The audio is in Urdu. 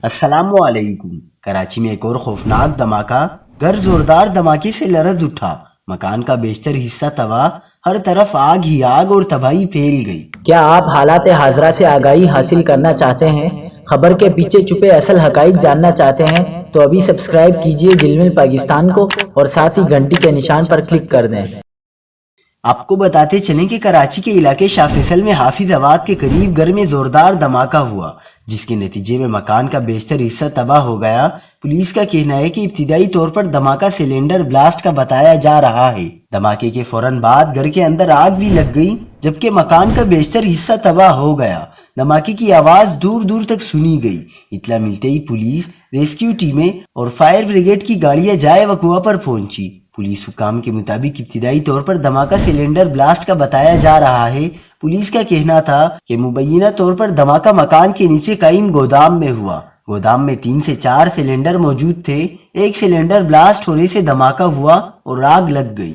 السلام علیکم۔ کراچی میں ایک اور خوفناک دھماکہ، گھر زوردار دھماکے سے لرز اٹھا، مکان کا بیشتر حصہ تباہ، ہر طرف آگ ہی آگ اور تباہی پھیل گئی۔ کیا آپ حالات حاضرہ سے آگاہی حاصل کرنا چاہتے ہیں؟ خبر کے پیچھے چھپے اصل حقائق جاننا چاہتے ہیں تو ابھی سبسکرائب کیجئے جل مل پاکستان کو اور ساتھ ہی گھنٹی کے نشان پر کلک کر دیں۔ آپ کو بتاتے چلیں کہ کراچی کے علاقے شاہ فیصل میں حافظ آباد کے قریب گھر میں زوردار دھماکہ ہوا، جس کے نتیجے میں مکان کا بیشتر حصہ تباہ ہو گیا۔ پولیس کا کہنا ہے کہ ابتدائی طور پر دھماکہ سلنڈر بلاسٹ کا بتایا جا رہا ہے۔ دھماکے کے فوراً بعد گھر کے اندر آگ بھی لگ گئی، جبکہ مکان کا بیشتر حصہ تباہ ہو گیا۔ دھماکے کی آواز دور دور تک سنی گئی۔ اطلاع ملتے ہی پولیس، ریسکیو ٹیمیں اور فائر بریگیڈ کی گاڑیاں جائے وقوع پر پہنچی۔ پولیس حکام کے مطابق ابتدائی طور پر دھماکہ سلنڈر بلاسٹ کا بتایا جا رہا ہے۔ پولیس کا کہنا تھا کہ مبینہ طور پر دھماکہ مکان کے نیچے قائم گودام میں ہوا۔ گودام میں 3 سے 4 سلنڈر موجود تھے۔ ایک سلنڈر بلاسٹ ہونے سے دھماکہ ہوا اور آگ لگ گئی۔